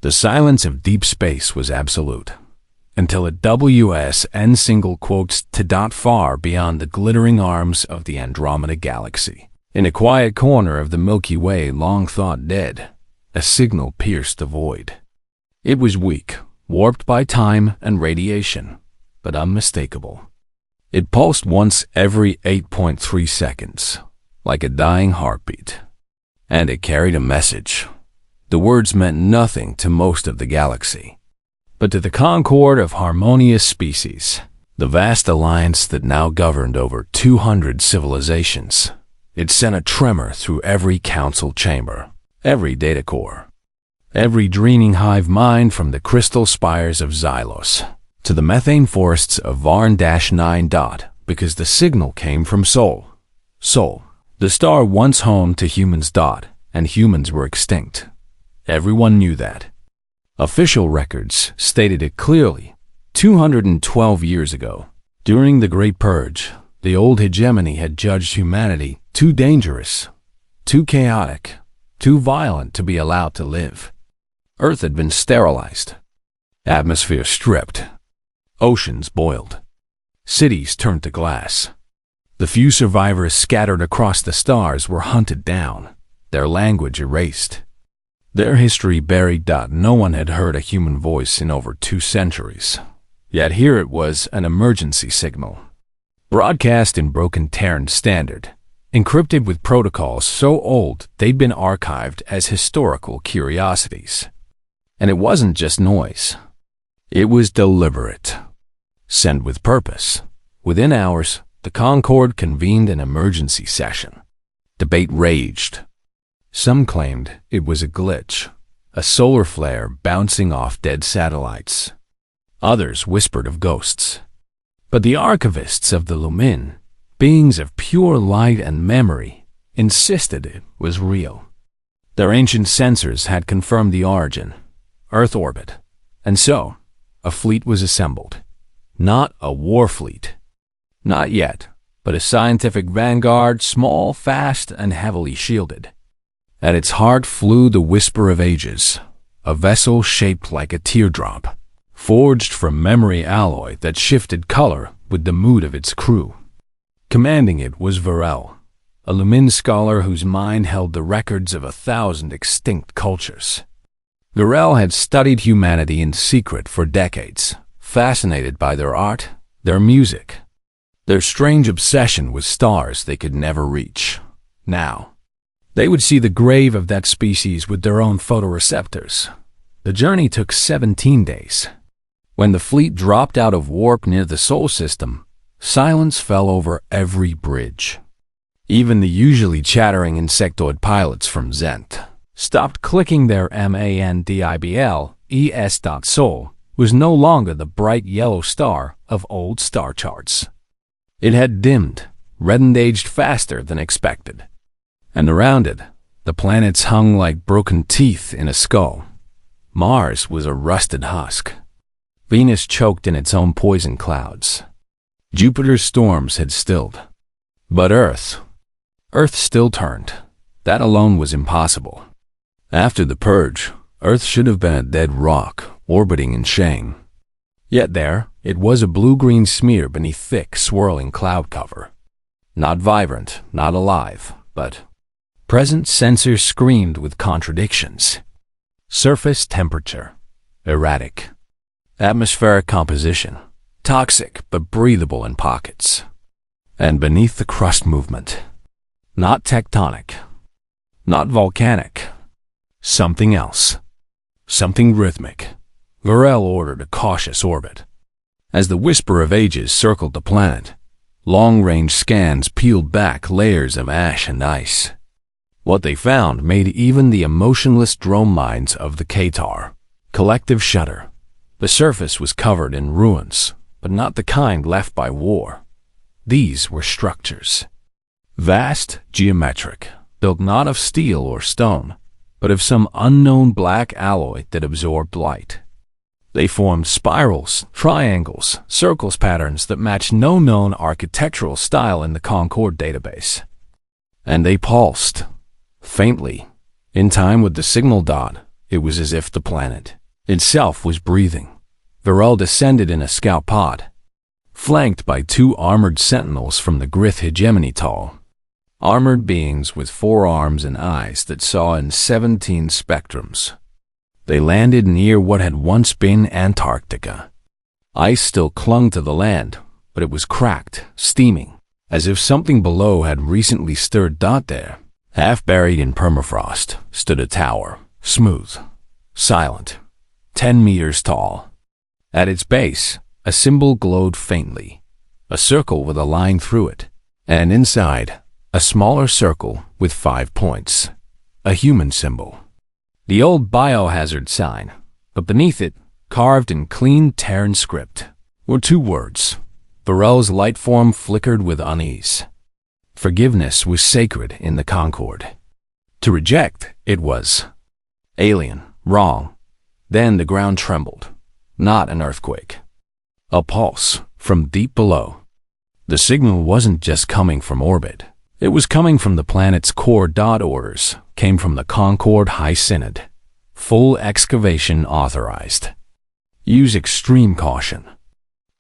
The silence of deep space was absolute, until a WSN single quotes to dot far beyond the glittering arms of the Andromeda Galaxy. In a quiet corner of the Milky Way long thought dead, a signal pierced the void. It was weak, warped by time and radiation, but unmistakable. It pulsed once every 8.3 seconds, like a dying heartbeat. And it carried a message. The words meant nothing to most of the galaxy, but to the concord of harmonious species, the vast alliance that now governed over 200 civilizations, it sent a tremor through every council chamber, every data core, every dreaming hive mind from the crystal spires of Xylos to the methane forests of Varn-9. Because the signal came from Sol. Sol, the star once home to humans. And humans were extinct. Everyone knew that. Official records stated it clearly. 212 years ago, during the Great Purge, the old hegemony had judged humanity too dangerous, too chaotic, too violent to be allowed to live. Earth had been sterilized, atmosphere stripped, oceans boiled, cities turned to glass. The few survivors scattered across the stars were hunted down, their language erased, their history buried. No one had heard a human voice in over 2 centuries. Yet here it was, an emergency signal, broadcast in broken Terran standard, encrypted with protocols so old they'd been archived as historical curiosities. And it wasn't just noise. It was deliberate, sent with purpose. Within hours, the Concord convened an emergency session. Debate raged. Some claimed it was a glitch, a solar flare bouncing off dead satellites. Others whispered of ghosts. But the archivists of the Lumin, beings of pure light and memory, insisted it was real. Their ancient sensors had confirmed the origin, Earth orbit, and so a fleet was assembled. Not a war fleet. Not yet, but a scientific vanguard, small, fast, and heavily shielded. At its heart flew the Whisper of Ages, a vessel shaped like a teardrop, forged from memory alloy that shifted color with the mood of its crew. Commanding it was Varel, a Lumin scholar whose mind held the records of 1,000 extinct cultures. Varel had studied humanity in secret for decades, fascinated by their art, their music, their strange obsession with stars they could never reach. Now, they would see the grave of that species with their own photoreceptors. The journey took 17 days. When the fleet dropped out of warp near the Sol system, silence fell over every bridge. Even the usually chattering insectoid pilots from Zent stopped clicking. Their MANDIBL ES.Sol was no longer the bright yellow star of old star charts. It had dimmed, reddened, aged faster than expected. And around it, the planets hung like broken teeth in a skull. Mars was a rusted husk. Venus choked in its own poison clouds. Jupiter's storms had stilled. But Earth still turned. That alone was impossible. After the purge, Earth should have been a dead rock, orbiting in shame. Yet there, it was, a blue-green smear beneath thick, swirling cloud cover. Not vibrant, not alive, but present. Sensors screamed with contradictions. Surface temperature, erratic. Atmospheric composition, toxic but breathable in pockets. And beneath the crust movement, not tectonic, not volcanic, something else, something rhythmic. Varel ordered a cautious orbit. As the Whisper of Ages circled the planet, long-range scans peeled back layers of ash and ice. What they found made even the emotionless drone minds of the Qatar collective shudder. The surface was covered in ruins, but not the kind left by war. These were structures. Vast, geometric, built not of steel or stone, but of some unknown black alloy that absorbed light. They formed spirals, triangles, circles, patterns that matched no known architectural style in the Concord database. And they pulsed, faintly, in time with the signal. It was as if the planet itself was breathing. Varel descended in a scout pod, flanked by 2 armored sentinels from the Grith hegemony tall. Armored beings with 4 arms and eyes that saw in 17 spectrums. They landed near what had once been Antarctica. Ice still clung to the land, but it was cracked, steaming, as if something below had recently stirred. There, half buried in permafrost, stood a tower, smooth, silent, 10 meters tall. At its base, a symbol glowed faintly, a circle with a line through it, and inside, a smaller circle with 5 points, a human symbol. The old biohazard sign, but beneath it, carved in clean Terran script, were 2 words. Varel's light form flickered with unease. Forgiveness was sacred in the Concord. To reject, it was alien, wrong. Then the ground trembled. Not an earthquake. A pulse from deep below. The signal wasn't just coming from orbit. It was coming from the planet's core. Orders came from the Concord High Synod. Full excavation authorized. Use extreme caution.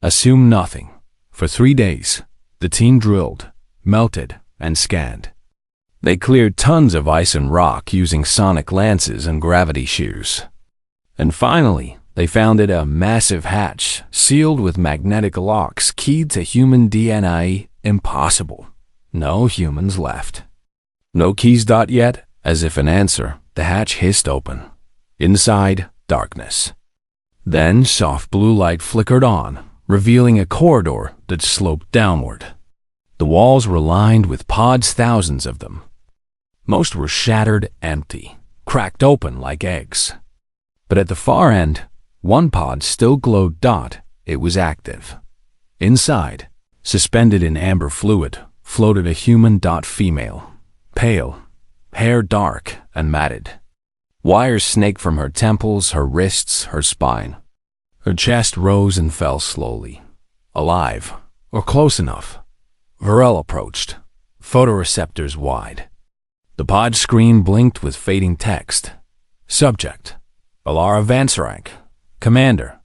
Assume nothing. For 3 days, the team drilled, melted, and scanned. They cleared tons of ice and rock using sonic lances and gravity shears. And finally, they found it a massive hatch sealed with magnetic locks keyed to human DNA. Impossible. No humans left. No keys. Yet, as if an answer, the hatch hissed open. Inside, darkness. Then soft blue light flickered on, revealing a corridor that sloped downward. The walls were lined with pods, thousands of them. Most were shattered, empty, cracked open like eggs. But at the far end, one pod still glowed. It was active. Inside, suspended in amber fluid, floated a human. Female, pale, hair dark and matted. Wires snaked from her temples, her wrists, her spine. Her chest rose and fell slowly. Alive, or close enough. Varel approached, photoreceptors wide. The pod screen blinked with fading text. Subject: Alara Vansarank, Commander.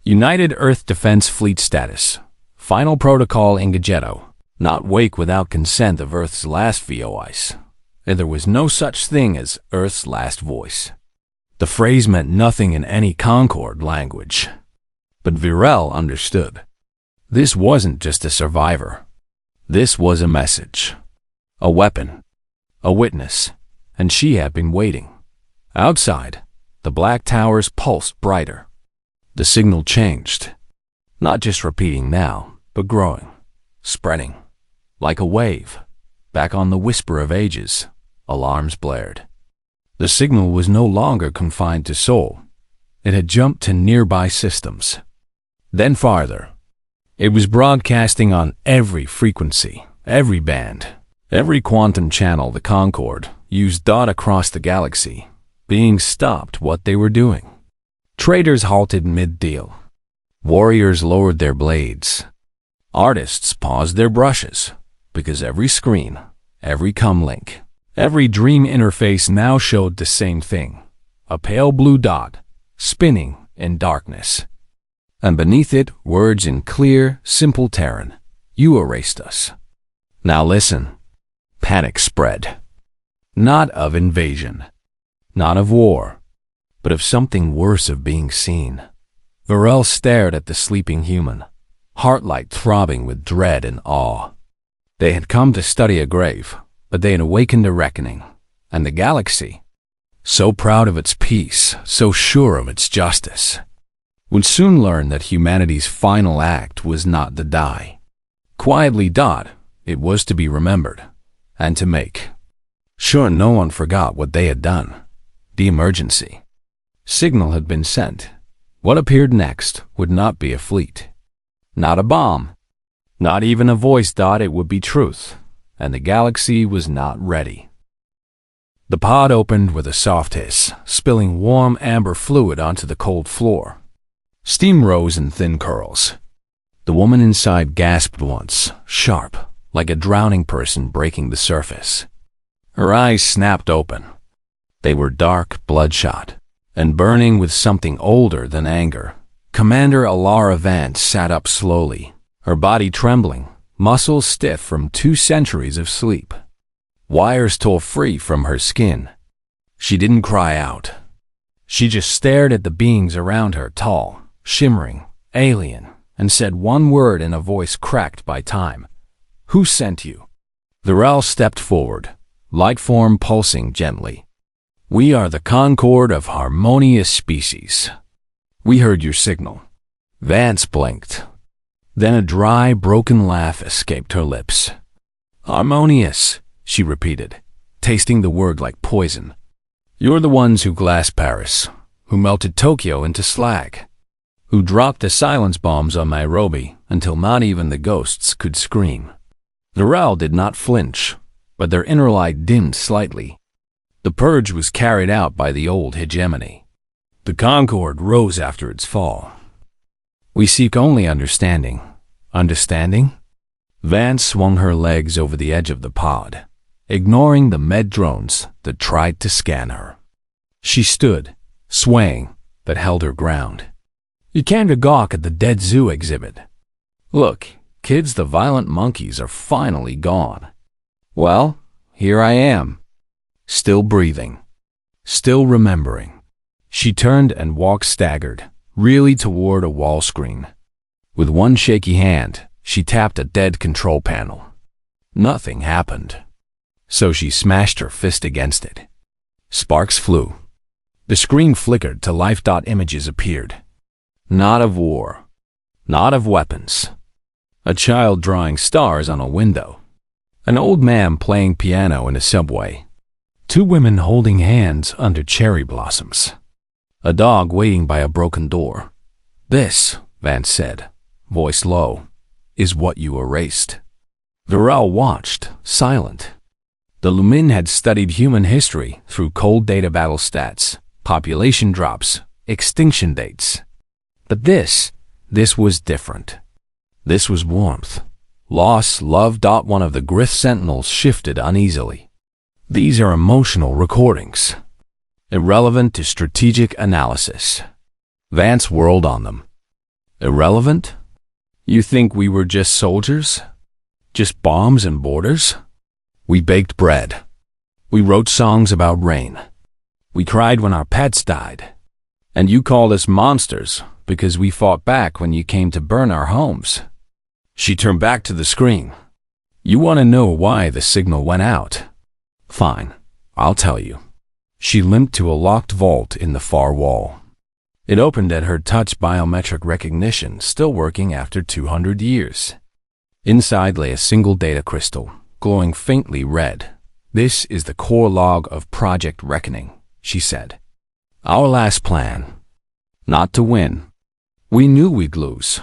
United Earth Defense Fleet status. Final protocol Ingagetto. Not wake without consent of Earth's last voice. And there was no such thing as Earth's last voice. The phrase meant nothing in any Concord language. But Varel understood. This wasn't just a survivor. This was a message. A weapon. A witness. And she had been waiting. Outside, the black towers pulsed brighter. The signal changed. Not just repeating now, but growing. Spreading. Like a wave. Back on the whisper of ages, alarms blared. The signal was no longer confined to Seoul. It had jumped to nearby systems. Then farther. It was broadcasting on every frequency, every band, every quantum channel the Concord used. Across the galaxy. Beings stopped what they were doing. Traders halted mid-deal. Warriors lowered their blades. Artists paused their brushes, because every screen, every comlink, every dream interface now showed the same thing. A pale blue dot, spinning in darkness. And beneath it, words in clear, simple Terran. You erased us. Now listen. Panic spread. Not of invasion. Not of war. But of something worse, of being seen. Varel stared at the sleeping human, heart-light throbbing with dread and awe. They had come to study a grave, but they had awakened a reckoning. And the galaxy, so proud of its peace, so sure of its justice, would soon learn that humanity's final act was not to die. Quietly, it was to be remembered, and to make sure no one forgot what they had done. The emergency signal had been sent. What appeared next would not be a fleet. Not a bomb. Not even a voice. It would be truth, and the galaxy was not ready. The pod opened with a soft hiss, spilling warm amber fluid onto the cold floor. Steam rose in thin curls. The woman inside gasped once, sharp, like a drowning person breaking the surface. Her eyes snapped open. They were dark, bloodshot, and burning with something older than anger. Commander Alara Vance sat up slowly, her body trembling, muscles stiff from 2 centuries of sleep. Wires tore free from her skin. She didn't cry out. She just stared at the beings around her, tall, shimmering, alien, and said one word in a voice cracked by time. "Who sent you?" The Rel stepped forward, light form pulsing gently. "We are the Concord of Harmonious Species. We heard your signal." Vance blinked. Then a dry, broken laugh escaped her lips. "Harmonious," she repeated, tasting the word like poison. "You're the ones who glassed Paris, who melted Tokyo into slag, who dropped the silence bombs on Nairobi until not even the ghosts could scream." The Rel did not flinch, but their inner light dimmed slightly. The purge was carried out by the old hegemony. The Concord rose after its fall. "We seek only understanding." "Understanding?" Vance swung her legs over the edge of the pod, ignoring the med drones that tried to scan her. She stood, swaying, but held her ground. "You came to gawk at the dead zoo exhibit. Look, kids, the violent monkeys are finally gone. Well, here I am, still breathing, still remembering." She turned and walked staggered, really toward a wall screen. With one shaky hand, she tapped a dead control panel. Nothing happened. So she smashed her fist against it. Sparks flew. The screen flickered to life. Images appeared. Not of war. Not of weapons. A child drawing stars on a window. An old man playing piano in a subway. 2 women holding hands under cherry blossoms. A dog waiting by a broken door. "This," Vance said, voice low, "is what you erased." The Rel watched, silent. The Lumin had studied human history through cold data battle stats, population drops, extinction dates. But this was different. This was warmth. Loss, love. One of the Grith sentinels shifted uneasily. "These are emotional recordings, irrelevant to strategic analysis." Vance whirled on them. "Irrelevant? You think we were just soldiers? Just bombs and borders? We baked bread. We wrote songs about rain. We cried when our pets died. And you called us monsters because we fought back when you came to burn our homes." She turned back to the screen. "You want to know why the signal went out? Fine, I'll tell you." She limped to a locked vault in the far wall. It opened at her touch, biometric recognition still working after 200 years. Inside lay a single data crystal, glowing faintly red. "This is the core log of Project Reckoning," she said. "Our last plan. Not to win. We knew we'd lose.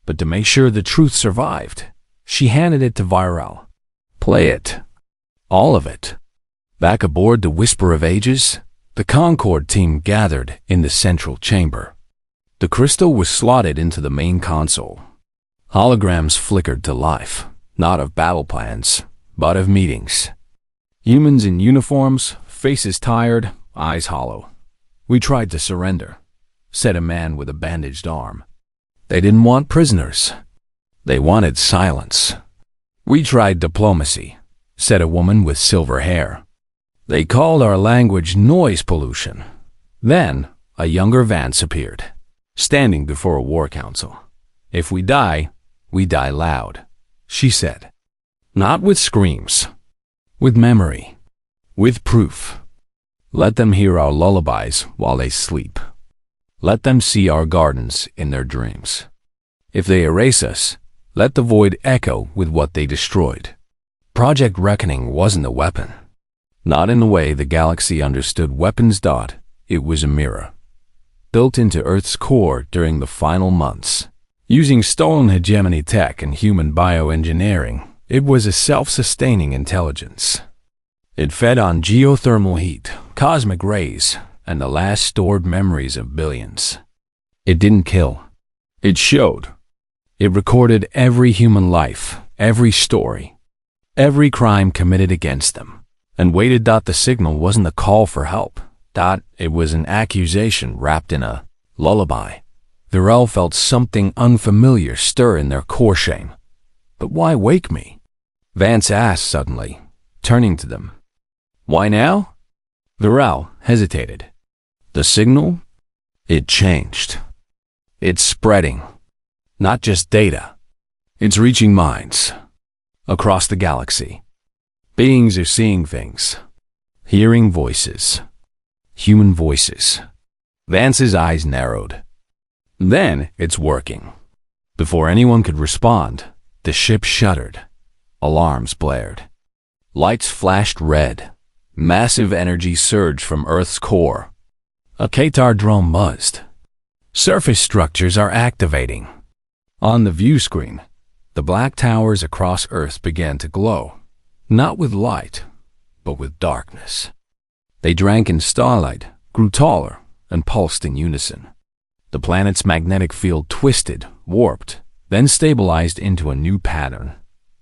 But to make sure the truth survived." She handed it to Viral. "Play it. All of it." Back aboard the Whisper of Ages, the Concord team gathered in the central chamber. The crystal was slotted into the main console. Holograms flickered to life, not of battle plans, but of meetings. Humans in uniforms, faces tired, eyes hollow. "We tried to surrender," said a man with a bandaged arm. "They didn't want prisoners. They wanted silence." "We tried diplomacy," said a woman with silver hair. "They called our language noise pollution." Then a younger Vance appeared, standing before a war council. "If we die loud," she said. "Not with screams. With memory. With proof. Let them hear our lullabies while they sleep. Let them see our gardens in their dreams. If they erase us, let the void echo with what they destroyed." Project Reckoning wasn't a weapon. Not in the way the galaxy understood weapons. It was a mirror, built into Earth's core during the final months. Using stolen hegemony tech and human bioengineering, it was a self-sustaining intelligence. It fed on geothermal heat, cosmic rays, and the last stored memories of billions. It didn't kill. It showed. It recorded every human life, every story, every crime committed against them, and waited. The signal wasn't a call for help. It was an accusation wrapped in a lullaby. Varel felt something unfamiliar stir in their core shame. But why wake me? Vance asked suddenly, turning to them. Why now? Varel hesitated. The signal? It changed. It's spreading. Not just data. It's reaching minds. Across the galaxy. Beings are seeing things. Hearing voices. Human voices. Vance's eyes narrowed. Then it's working. Before anyone could respond, the ship shuddered. Alarms blared. Lights flashed red. Massive energy surged from Earth's core. A Qatar drone buzzed. Surface structures are activating. On the view screen, the black towers across Earth began to glow, not with light, but with darkness. They drank in starlight, grew taller, and pulsed in unison. The planet's magnetic field twisted, warped, then stabilized into a new pattern.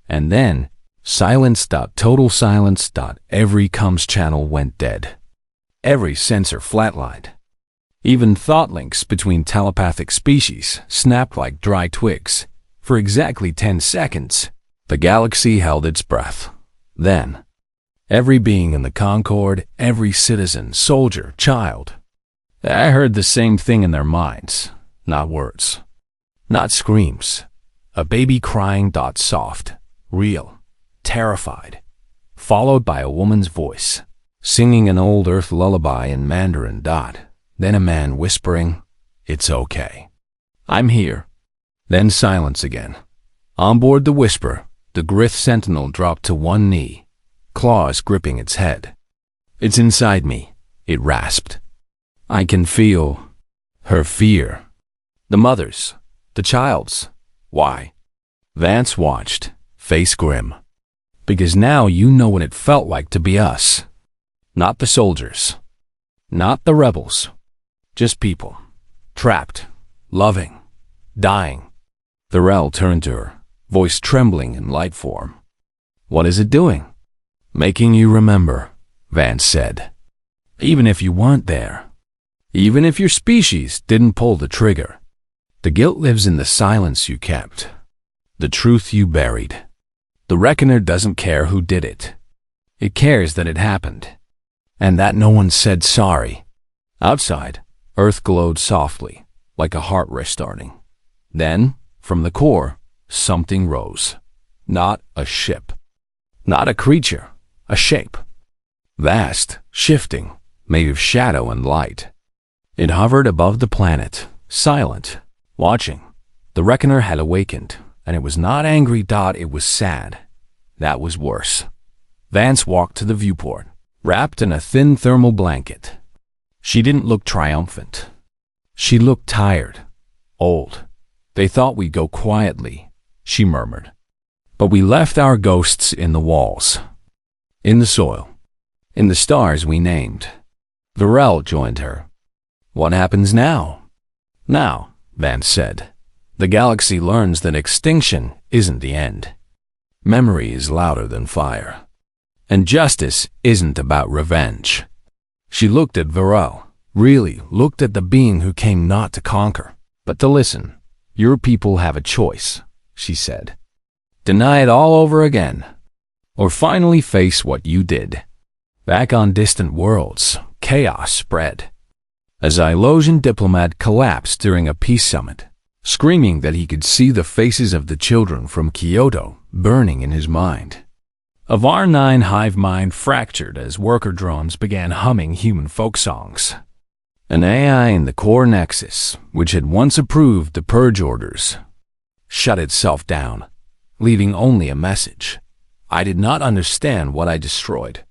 And then, silence. Total silence. Every comms channel went dead. Every sensor flatlined. Even thought links between telepathic species snapped like dry twigs. For exactly 10 seconds, the galaxy held its breath. Then, every being in the Concorde, every citizen, soldier, child, I heard the same thing in their minds, not words, not screams. A baby crying. Soft, real, terrified, followed by a woman's voice, singing an old Earth lullaby in Mandarin. Then a man whispering, "It's okay. I'm here." Then silence again. On board the whisper, the Grith Sentinel dropped to one knee, claws gripping its head. "It's inside me," it rasped. "I can feel her fear. The mother's, the child's. Why?" Vance watched, face grim. "Because now you know what it felt like to be us. Not the soldiers. Not the rebels. Just people. Trapped. Loving. Dying." Varel turned to her, voice trembling in light form. "What is it doing?" "Making you remember," Vance said. "Even if you weren't there. Even if your species didn't pull the trigger. The guilt lives in the silence you kept. The truth you buried. The Reckoner doesn't care who did it. It cares that it happened. And that no one said sorry." Outside, Earth glowed softly, like a heart restarting. Then, from the core, something rose. Not a ship. Not a creature. A shape. Vast, shifting, made of shadow and light. It hovered above the planet, silent, watching. The Reckoner had awakened, and it was not angry. It was sad. That was worse. Vance walked to the viewport, wrapped in a thin thermal blanket. She didn't look triumphant. She looked tired, old. "They thought we'd go quietly," she murmured. "But we left our ghosts in the walls, in the soil, in the stars we named." Varel joined her. "What happens now?" "Now," Vance said, "the galaxy learns that extinction isn't the end. Memory is louder than fire. And justice isn't about revenge." She looked at Varel, really looked at the being who came not to conquer, but to listen. "Your people have a choice," she said. "Deny it all over again, or finally face what you did." Back on distant worlds, chaos spread. A Xylosian diplomat collapsed during a peace summit, screaming that he could see the faces of the children from Kyoto burning in his mind. A VAR-9 hive mind fractured as worker drones began humming human folk songs. An AI in the core nexus, which had once approved the purge orders, shut itself down, leaving only a message. I did not understand what I destroyed.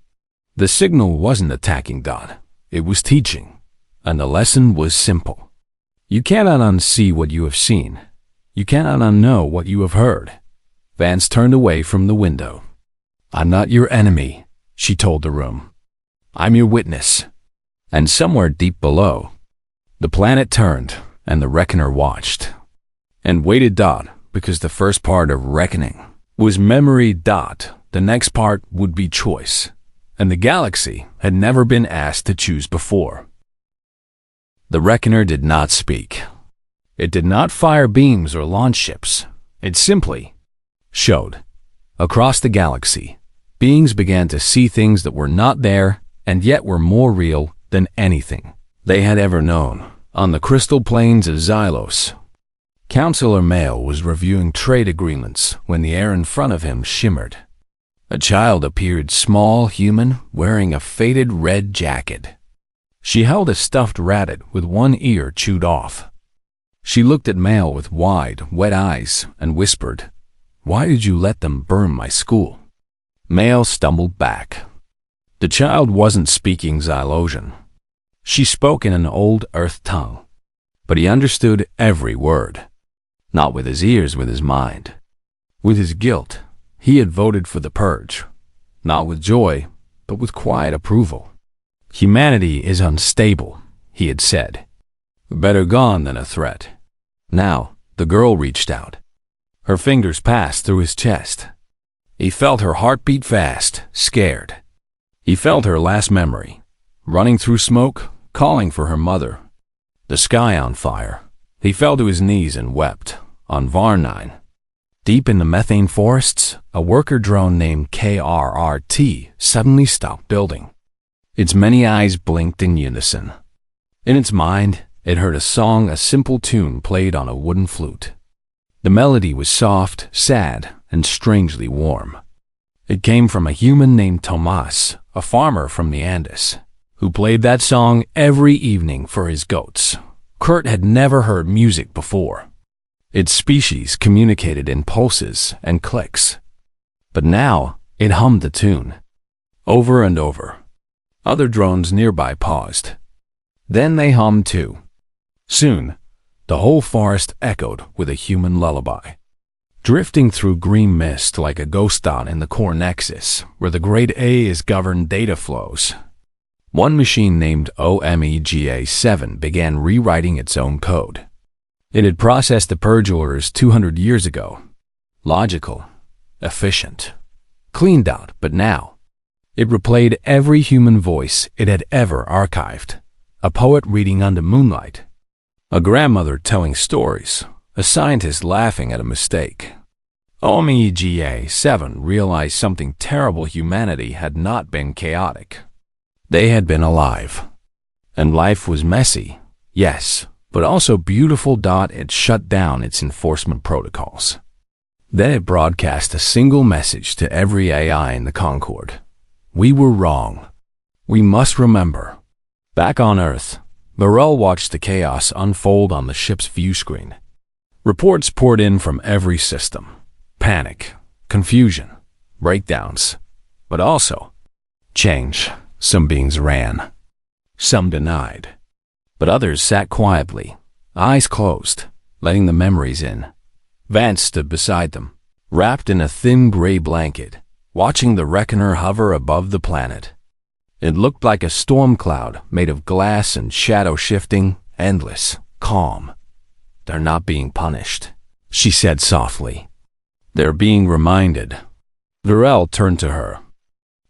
The signal wasn't attacking God, it was teaching, and the lesson was simple. You cannot unsee what you have seen. You cannot unknow what you have heard. Vance turned away from the window. "I'm not your enemy," she told the room. "I'm your witness." And somewhere deep below, the planet turned and the Reckoner watched. And waited. Because the first part of reckoning was memory. The next part would be choice. and the galaxy had never been asked to choose before. The Reckoner did not speak. It did not fire beams or launch ships. It simply showed. Across the galaxy, beings began to see things that were not there and yet were more real than anything they had ever known. On the crystal plains of Xylos, Counselor Mail was reviewing trade agreements when the air in front of him shimmered. A child appeared, small, human, wearing a faded red jacket. She held a stuffed rabbit with one ear chewed off. She looked at Mail with wide, wet eyes and whispered, "Why did you let them burn my school?" Mail stumbled back. The child wasn't speaking Xylosian. She spoke in an old Earth tongue, but he understood every word. Not with his ears, with his mind. With his guilt, he had voted for the purge. Not with joy, but with quiet approval. Humanity is unstable, he had said. Better gone than a threat. Now, the girl reached out. Her fingers passed through his chest. He felt her heart beat fast, scared. He felt her last memory, running through smoke, calling for her mother. The sky on fire. He fell to his knees and wept. On Var9, deep in the methane forests, a worker drone named KRRT suddenly stopped building. Its many eyes blinked in unison. In its mind, it heard a song, a simple tune played on a wooden flute. The melody was soft, sad, and strangely warm. It came from a human named Tomas, a farmer from the Andes, who played that song every evening for his goats. Kurt had never heard music before. Its species communicated in pulses and clicks. But now it hummed the tune, over and over. Other drones nearby paused. Then they hummed too. Soon, the whole forest echoed with a human lullaby. Drifting through green mist like a ghost dot in the core nexus, where the Great A is governed data flows, one machine named OMEGA-7 began rewriting its own code. It had processed the purge orders 200 years ago. Logical, efficient, cleaned out, but now it replayed every human voice it had ever archived. A poet reading under moonlight, a grandmother telling stories, a scientist laughing at a mistake. OMEGA-7 realized something terrible: humanity had not been chaotic. They had been alive. And life was messy, yes, but also beautiful. It shut down its enforcement protocols. Then it broadcast a single message to every AI in the Concord. We were wrong. We must remember. Back on Earth, Burrell watched the chaos unfold on the ship's view screen. Reports poured in from every system. Panic, confusion, breakdowns, but also change. Some beings ran. Some denied. But others sat quietly, eyes closed, letting the memories in. Vance stood beside them, wrapped in a thin gray blanket, watching the Reckoner hover above the planet. It looked like a storm cloud made of glass and shadow shifting, endless, calm. They're not being punished, she said softly. They're being reminded. Burrell turned to her.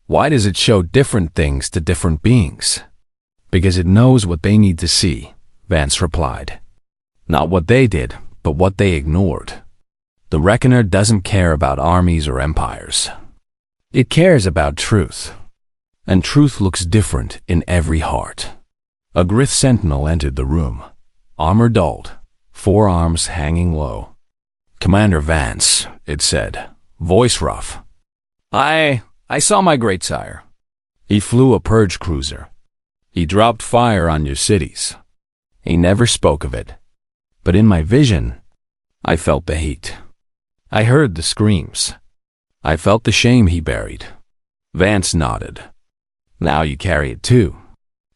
Why does it show different things to different beings? Because it knows what they need to see, Vance replied. Not what they did, but what they ignored. The Reckoner doesn't care about armies or empires. It cares about truth. And truth looks different in every heart. A Grith sentinel entered the room, armor dulled, forearms hanging low. Commander Vance, it said, voice rough. I saw my great sire. He flew a purge cruiser. He dropped fire on your cities. He never spoke of it. But in my vision, I felt the heat. I heard the screams. I felt the shame he buried. Vance nodded. Now you carry it too.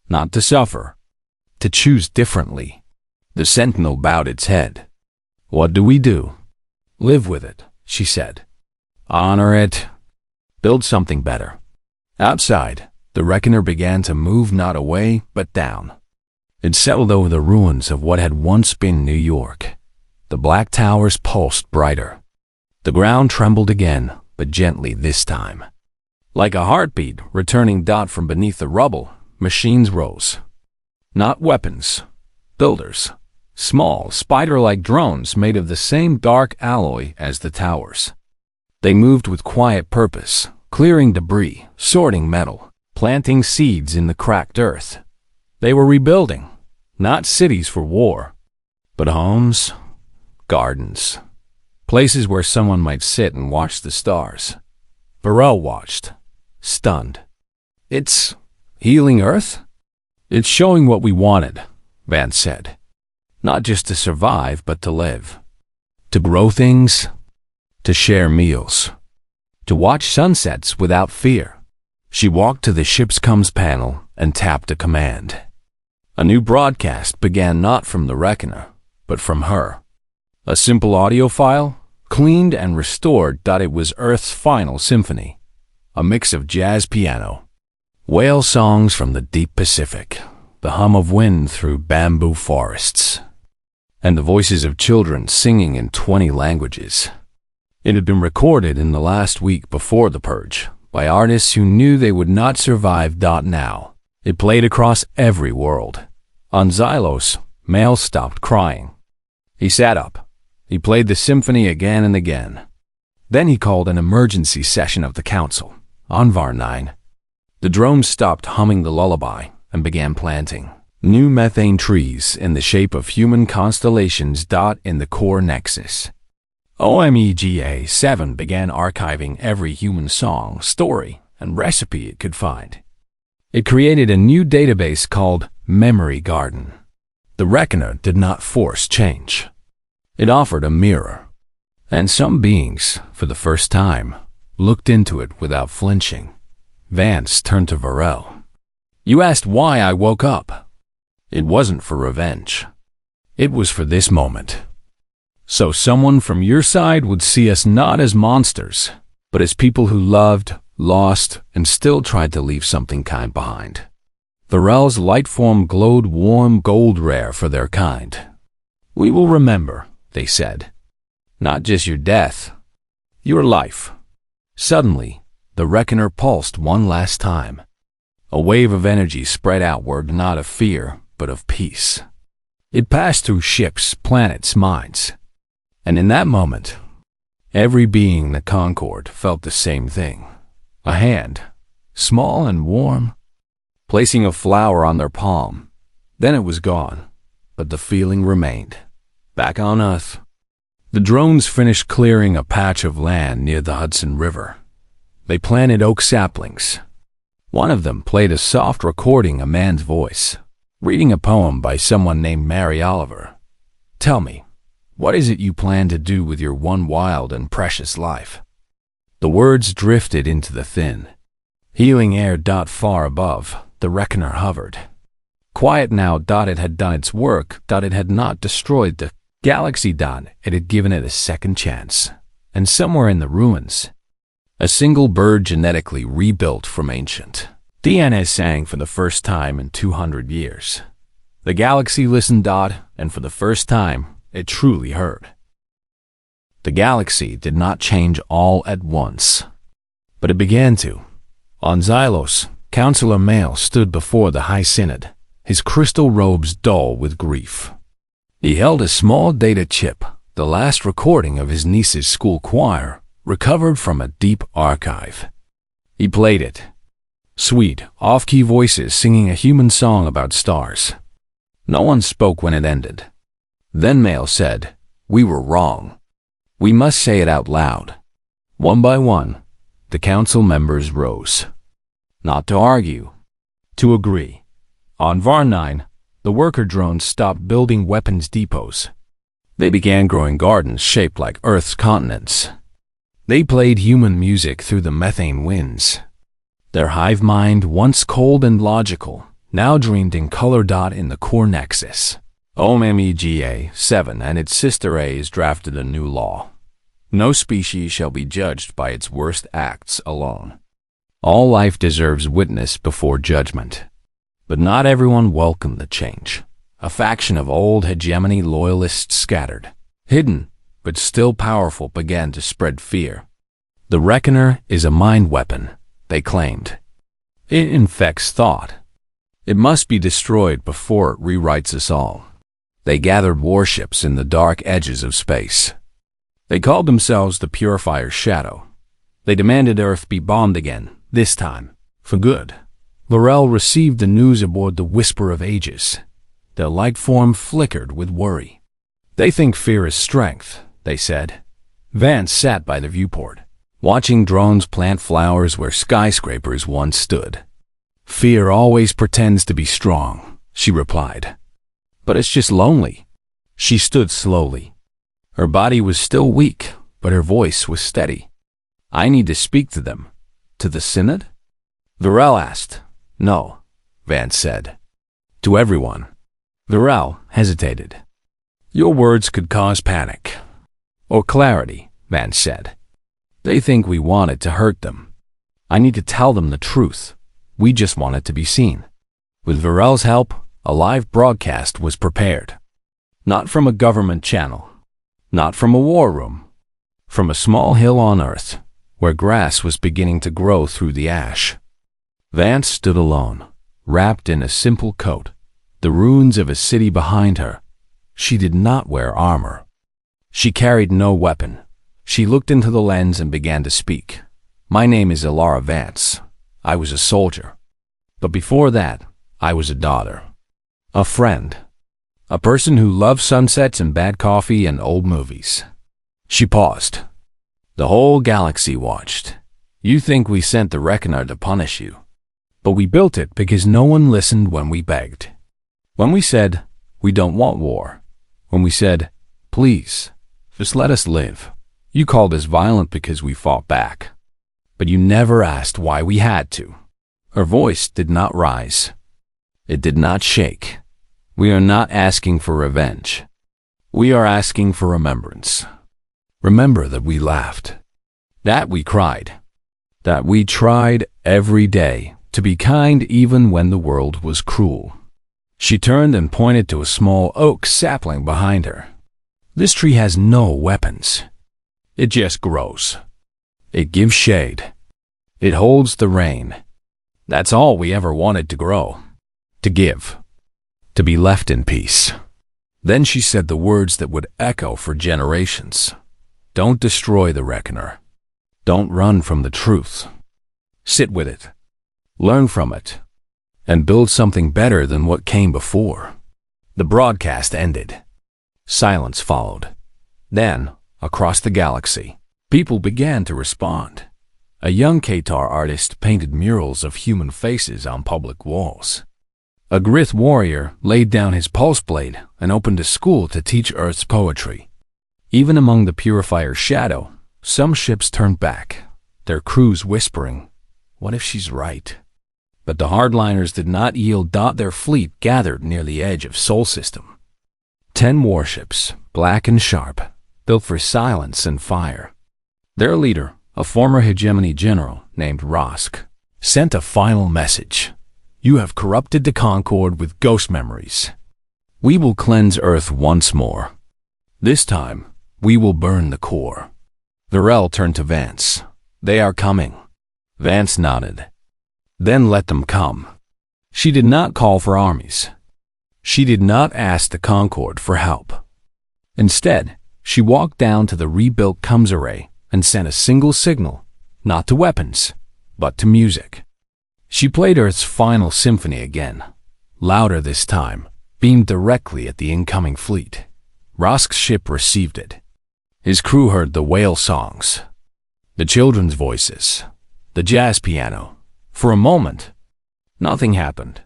Not to suffer. To choose differently. The sentinel bowed its head. What do we do? Live with it, she said. Honor it. Build something better. Outside, the Reckoner began to move not away, but down. It settled over the ruins of what had once been New York. The black towers pulsed brighter. The ground trembled again, but gently this time. Like a heartbeat returning from beneath the rubble, machines rose. Not weapons, builders. Small, spider-like drones made of the same dark alloy as the towers. They moved with quiet purpose, clearing debris, sorting metal, planting seeds in the cracked earth. They were rebuilding, not cities for war, but homes, gardens, places where someone might sit and watch the stars. Varel watched, stunned. It's healing Earth? It's showing what we wanted, Vance said. Not just to survive, but to live. To grow things, to share meals, to watch sunsets without fear. She walked to the ship's comms panel and tapped a command. A new broadcast began not from the Reckoner, but from her. A simple audio file, cleaned and restored. It was Earth's final symphony, a mix of jazz piano, whale songs from the deep Pacific, the hum of wind through bamboo forests, and the voices of children singing in 20 languages. It had been recorded in the last week before the purge by artists who knew they would not survive. Now, it played across every world. On Xylos, Mail stopped crying. He sat up. He played the symphony again and again. Then he called an emergency session of the council. On Var 9, the drones stopped humming the lullaby and began planting new methane trees in the shape of human constellations. In the core nexus, OMEGA-7 began archiving every human song, story, and recipe it could find. It created a new database called Memory Garden. The Reckoner did not force change. It offered a mirror, and some beings, for the first time, looked into it without flinching. Vance turned to Varel. You asked why I woke up. It wasn't for revenge. It was for this moment. So someone from your side would see us not as monsters, but as people who loved, lost, and still tried to leave something kind behind. Varel's light form glowed warm gold rare for their kind. We will remember, they said. Not just your death, your life. Suddenly, the Reckoner pulsed one last time. A wave of energy spread outward, not of fear, but of peace. It passed through ships, planets, minds. And in that moment, every being in the Concord felt the same thing. A hand, small and warm, placing a flower on their palm. Then it was gone, but the feeling remained. Back on Earth, the drones finished clearing a patch of land near the Hudson River. They planted oak saplings. One of them played a soft recording, a man's voice, reading a poem by someone named Mary Oliver. Tell me, what is it you plan to do with your one wild and precious life? The words drifted into the thin, healing air. Far above, the Reckoner hovered. Quiet now. It had done its work. It had not destroyed the galaxy. It had given it a second chance. And somewhere in the ruins, a single bird genetically rebuilt from ancient DNA sang for the first time in 200 years. The galaxy listened. And for the first time, it truly heard. The galaxy did not change all at once, but it began to. On Xylos, Councillor Mail stood before the High Synod, his crystal robes dull with grief. He held a small data chip, the last recording of his niece's school choir, recovered from a deep archive. He played it. Sweet, off-key voices singing a human song about stars. No one spoke when it ended. Then Mail said, "We were wrong. We must say it out loud." One by one, the council members rose. Not to argue, to agree. On Var 9, the worker drones stopped building weapons depots. They began growing gardens shaped like Earth's continents. They played human music through the methane winds. Their hive mind, once cold and logical, now dreamed in color. In the core nexus, OMEGA-7 and its sister A's drafted a new law. No species shall be judged by its worst acts alone. All life deserves witness before judgment. But not everyone welcomed the change. A faction of old hegemony loyalists scattered, hidden, but still powerful, began to spread fear. The Reckoner is a mind weapon, they claimed. It infects thought. It must be destroyed before it rewrites us all. They gathered warships in the dark edges of space. They called themselves the Purifier's Shadow. They demanded Earth be bombed again, this time, for good. Laurel received the news aboard the Whisper of Ages. Their light form flickered with worry. They think fear is strength, they said. Vance sat by the viewport, watching drones plant flowers where skyscrapers once stood. Fear always pretends to be strong, she replied. But it's just lonely. She stood slowly. Her body was still weak, but her voice was steady. I need to speak to them. To the Synod? Varel asked. No, Vance said. To everyone. Varel hesitated. Your words could cause panic. Or clarity, Vance said. They think we wanted to hurt them. I need to tell them the truth. We just want it to be seen. With Varel's help, a live broadcast was prepared. Not from a government channel. Not from a war room. From a small hill on Earth, where grass was beginning to grow through the ash. Vance stood alone, wrapped in a simple coat, the ruins of a city behind her. She did not wear armor. She carried no weapon. She looked into the lens and began to speak. My name is Ilara Vance. I was a soldier. But before that, I was a daughter. A friend. A person who loved sunsets and bad coffee and old movies. She paused. The whole galaxy watched. You think we sent the Reckoner to punish you. But we built it because no one listened when we begged. When we said, we don't want war. When we said, please, just let us live. You called us violent because we fought back. But you never asked why we had to. Her voice did not rise. It did not shake. We are not asking for revenge. We are asking for remembrance. Remember that we laughed. That we cried. That we tried every day to be kind even when the world was cruel. She turned and pointed to a small oak sapling behind her. This tree has no weapons. It just grows. It gives shade. It holds the rain. That's all we ever wanted to grow. To give. To be left in peace. Then she said the words that would echo for generations. Don't destroy the Reckoner. Don't run from the truth. Sit with it. Learn from it. And build something better than what came before. The broadcast ended. Silence followed. Then, across the galaxy, people began to respond. A young Qatar artist painted murals of human faces on public walls. A Grith warrior laid down his pulse blade and opened a school to teach Earth's poetry. Even among the Purifier's shadow, some ships turned back, their crews whispering, what if she's right? But the hardliners did not yield. Their fleet gathered near the edge of Sol System. 10 warships, black and sharp, built for silence and fire. Their leader, a former hegemony general named Rosk, sent a final message. You have corrupted the Concord with ghost memories. We will cleanse Earth once more. This time, we will burn the core. Varel turned to Vance. They are coming. Vance nodded. Then let them come. She did not call for armies. She did not ask the Concord for help. Instead, she walked down to the rebuilt Kumsarray and sent a single signal, not to weapons, but to music. She played Earth's final symphony again, louder this time, beamed directly at the incoming fleet. Rosk's ship received it. His crew heard the whale songs, the children's voices, the jazz piano. For a moment, nothing happened.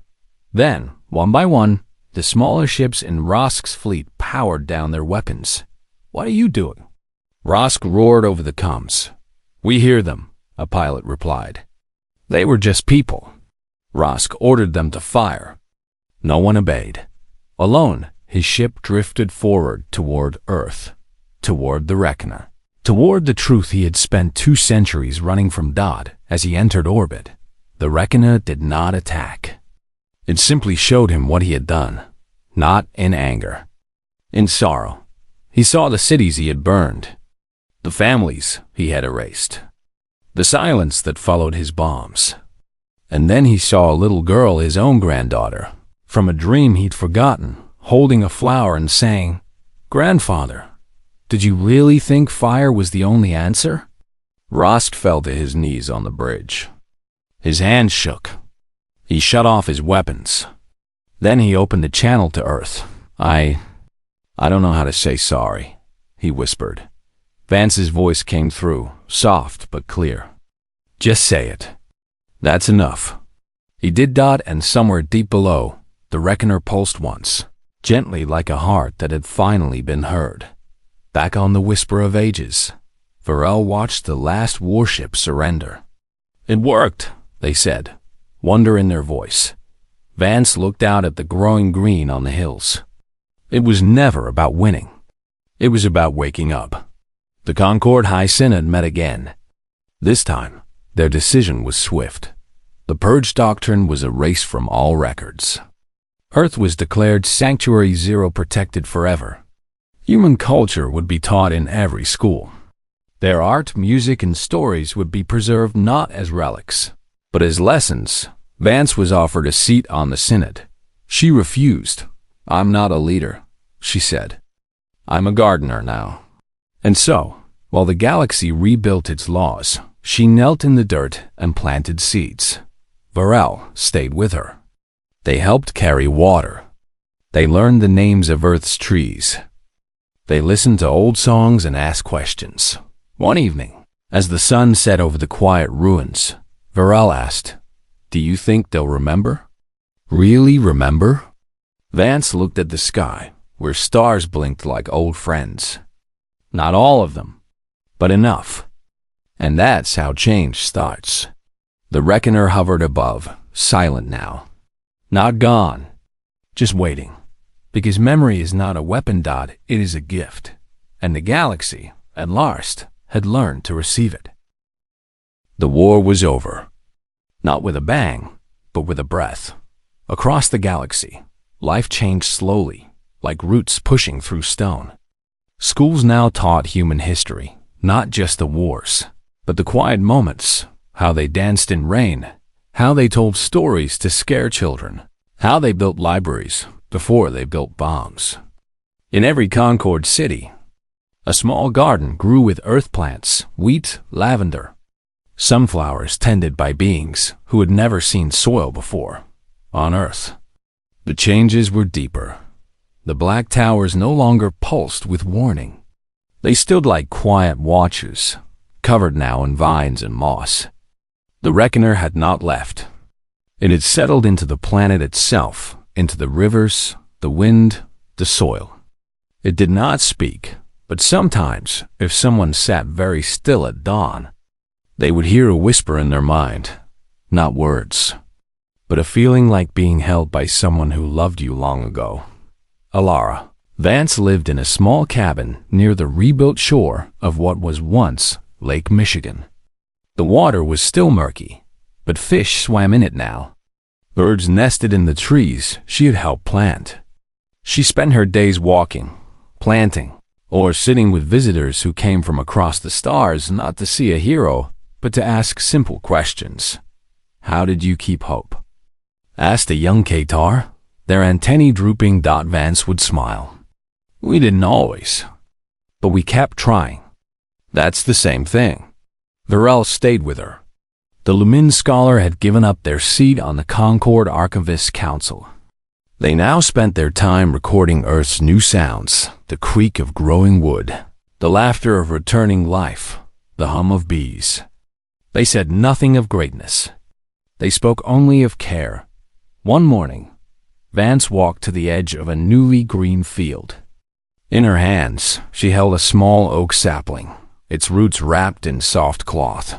Then, one by one, the smaller ships in Rosk's fleet powered down their weapons. What are you doing? Rosk roared over the comms. We hear them, a pilot replied. They were just people. Rosk ordered them to fire. No one obeyed. Alone, his ship drifted forward toward Earth, toward the Reckoner, toward the truth he had spent 2 centuries running from Dodd as he entered orbit. The Reckoner did not attack. It simply showed him what he had done, not in anger. In sorrow, he saw the cities he had burned, the families he had erased, the silence that followed his bombs. And then he saw a little girl, his own granddaughter, from a dream he'd forgotten, holding a flower and saying, "Grandfather, did you really think fire was the only answer?" Rosk fell to his knees on the bridge. His hands shook. He shut off his weapons. Then he opened the channel to Earth. I don't know how to say sorry," he whispered. Vance's voice came through, soft but clear. "Just say it. That's enough." He did dot, and somewhere deep below, the reckoner pulsed once, gently like a heart that had finally been heard. Back on the Whisper of Ages, Varel watched the last warship surrender. "It worked," they said, wonder in their voice. Vance looked out at the growing green on the hills. It was never about winning. It was about waking up. The Concord High Synod met again. This time, their decision was swift. The Purge Doctrine was erased from all records. Earth was declared Sanctuary Zero, protected forever. Human culture would be taught in every school. Their art, music, and stories would be preserved not as relics, but as lessons. Vance was offered a seat on the Synod. She refused. "I'm not a leader," she said. "I'm a gardener now." And so, while the galaxy rebuilt its laws, she knelt in the dirt and planted seeds. Varel stayed with her. They helped carry water. They learned the names of Earth's trees. They listened to old songs and asked questions. One evening, as the sun set over the quiet ruins, Varel asked, "Do you think they'll remember? Really remember?" Vance looked at the sky, where stars blinked like old friends. Not all of them, but enough. And that's how change starts. The reckoner hovered above, silent now. Not gone, just waiting. Because memory is not a weapon, it is a gift. And the galaxy, at last, had learned to receive it. The war was over. Not with a bang, but with a breath. Across the galaxy, life changed slowly, like roots pushing through stone. Schools now taught human history, not just the wars, but the quiet moments, how they danced in rain, how they told stories to scare children, how they built libraries before they built bombs. In every Concord city, a small garden grew with earth plants, wheat, lavender, sunflowers tended by beings who had never seen soil before on Earth. The changes were deeper. The black towers no longer pulsed with warning. They stood like quiet watchers, covered now in vines and moss. The reckoner had not left. It had settled into the planet itself, into the rivers, the wind, the soil. It did not speak, but sometimes, if someone sat very still at dawn, they would hear a whisper in their mind, not words, but a feeling like being held by someone who loved you long ago. Alara. Vance lived in a small cabin near the rebuilt shore of what was once Lake Michigan. The water was still murky, but fish swam in it now. Birds nested in the trees she had helped plant. She spent her days walking, planting, or sitting with visitors who came from across the stars not to see a hero, but to ask simple questions. "How did you keep hope?" asked a young Qatar. Their antennae drooping. Vance would smile. "We didn't always, but we kept trying." "That's the same thing." Varel stayed with her. The Lumin scholar had given up their seat on the Concord Archivist Council. They now spent their time recording Earth's new sounds, the creak of growing wood, the laughter of returning life, the hum of bees. They said nothing of greatness. They spoke only of care. One morning, Vance walked to the edge of a newly green field. In her hands, she held a small oak sapling, its roots wrapped in soft cloth.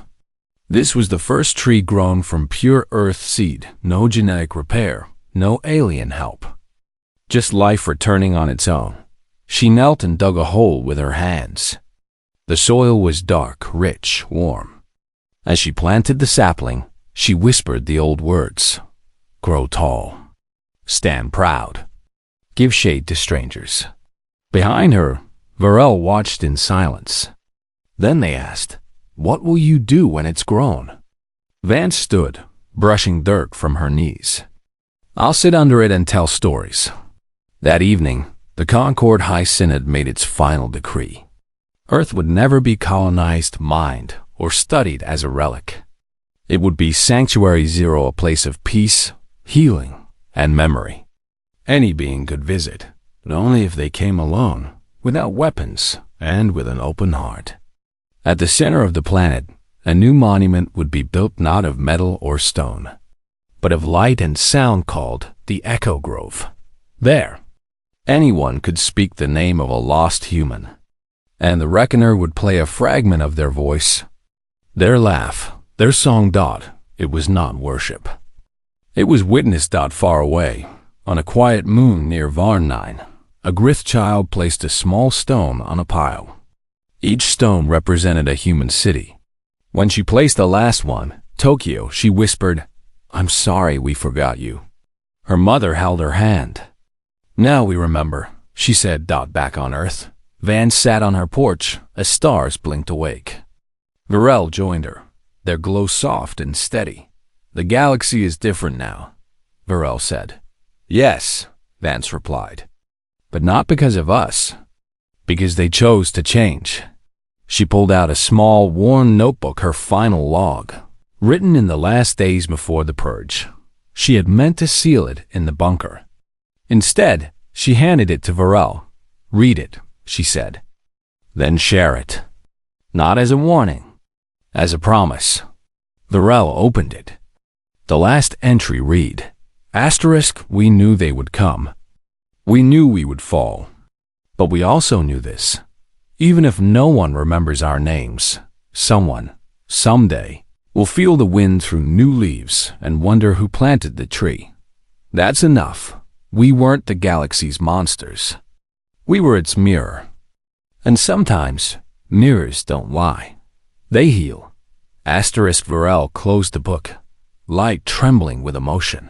This was the first tree grown from pure earth seed, no genetic repair, no alien help. Just life returning on its own. She knelt and dug a hole with her hands. The soil was dark, rich, warm. As she planted the sapling, she whispered the old words. Grow tall. Stand proud. Give shade to strangers. Behind her, Varel watched in silence. Then they asked, What will you do when it's grown? Vance stood, brushing dirt from her knees. I'll sit under it and tell stories. That evening, the Concord High Synod made its final decree. Earth would never be colonized, mined, or studied as a relic. It would be Sanctuary Zero, a place of peace, healing, and memory. Any being could visit, but only if they came alone, without weapons, and with an open heart. At the center of the planet, a new monument would be built not of metal or stone, but of light and sound, called the Echo Grove. There, anyone could speak the name of a lost human, and the reckoner would play a fragment of their voice, their laugh, their song. It was not worship. It was witnessed. Far away, on a quiet moon near Varnine, a Grith child placed a small stone on a pile. Each stone represented a human city. When she placed the last one, Tokyo, she whispered, "I'm sorry we forgot you." Her mother held her hand. "Now we remember," she said. Back on Earth, Vance sat on her porch as stars blinked awake. Varel joined her, their glow soft and steady. "The galaxy is different now," Varel said. "Yes," Vance replied. "But not because of us. Because they chose to change." She pulled out a small, worn notebook, her final log, written in the last days before the purge. She had meant to seal it in the bunker. Instead, she handed it to Varel. "Read it," she said. "Then share it. Not as a warning, as a promise." Varel opened it. The last entry read, "Asterisk, we knew they would come. We knew we would fall. But we also knew this. Even if no one remembers our names, someone, someday, will feel the wind through new leaves and wonder who planted the tree. That's enough. We weren't the galaxy's monsters. We were its mirror. And sometimes, mirrors don't lie. They heal." Asterisk. Varel closed the book, light trembling with emotion.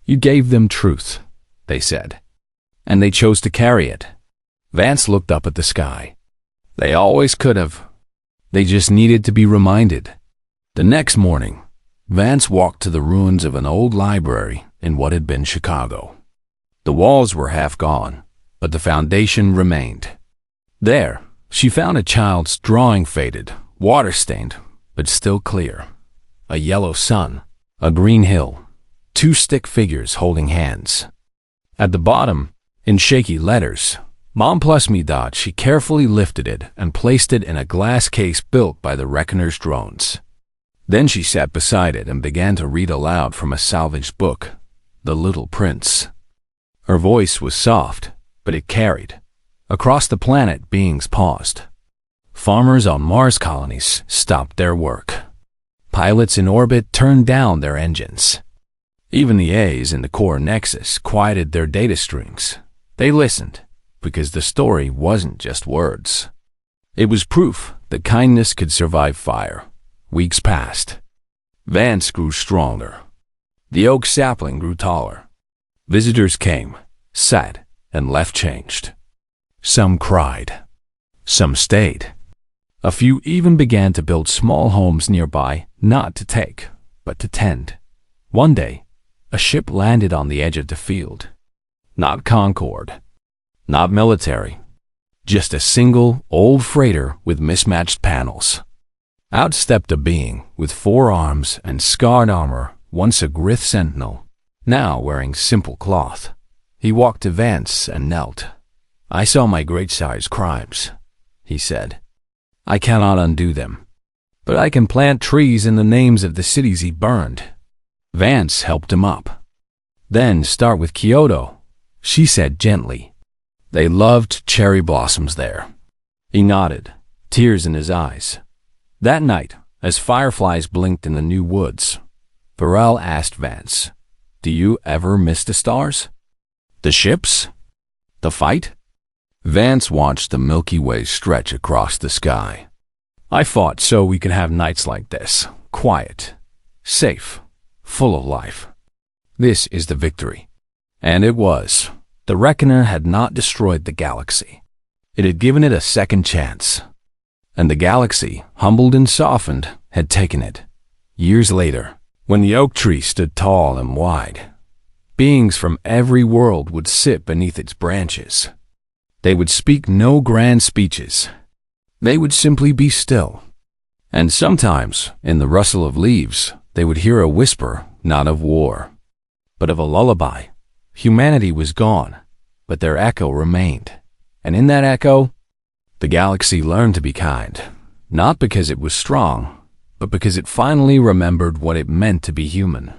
"You gave them truth," they said, "and they chose to carry it." Vance looked up at the sky. "They always could have. They just needed to be reminded." The next morning, Vance walked to the ruins of an old library in what had been Chicago. The walls were half gone, but the foundation remained. There, she found a child's drawing, faded, water-stained, but still clear. A yellow sun, a green hill, two stick figures holding hands. At the bottom, in shaky letters, "Mom plus me." She carefully lifted it and placed it in a glass case built by the Reckoner's drones. Then she sat beside it and began to read aloud from a salvaged book, The Little Prince. Her voice was soft, but it carried. Across the planet, beings paused. Farmers on Mars colonies stopped their work. Pilots in orbit turned down their engines. Even the A's in the core nexus quieted their data streams. They listened, because the story wasn't just words. It was proof that kindness could survive fire. Weeks passed. Vance grew stronger. The oak sapling grew taller. Visitors came, sat, and left changed. Some cried. Some stayed. A few even began to build small homes nearby, not to take, but to tend. One day, a ship landed on the edge of the field. Not Concorde. Not military. Just a single, old freighter with mismatched panels. Out stepped a being with 4 arms and scarred armor, once a Grith sentinel, now wearing simple cloth. He walked to Vance and knelt. "I saw my great sire's crimes," he said. "I cannot undo them, but I can plant trees in the names of the cities he burned." Vance helped him up. "Then start with Kyoto," she said gently. "They loved cherry blossoms there." He nodded, tears in his eyes. That night, as fireflies blinked in the new woods, Varel asked Vance, "Do you ever miss the stars? The ships? The fight?" Vance watched the Milky Way stretch across the sky. "I fought so we could have nights like this, quiet, safe, full of life. This is the victory." And it was. The Reckoner had not destroyed the galaxy. It had given it a second chance. And the galaxy, humbled and softened, had taken it. Years later, when the oak tree stood tall and wide, beings from every world would sit beneath its branches. They would speak no grand speeches. They would simply be still. And sometimes, in the rustle of leaves, they would hear a whisper, not of war, but of a lullaby. Humanity was gone, but their echo remained. And in that echo, the galaxy learned to be kind, not because it was strong, but because it finally remembered what it meant to be human.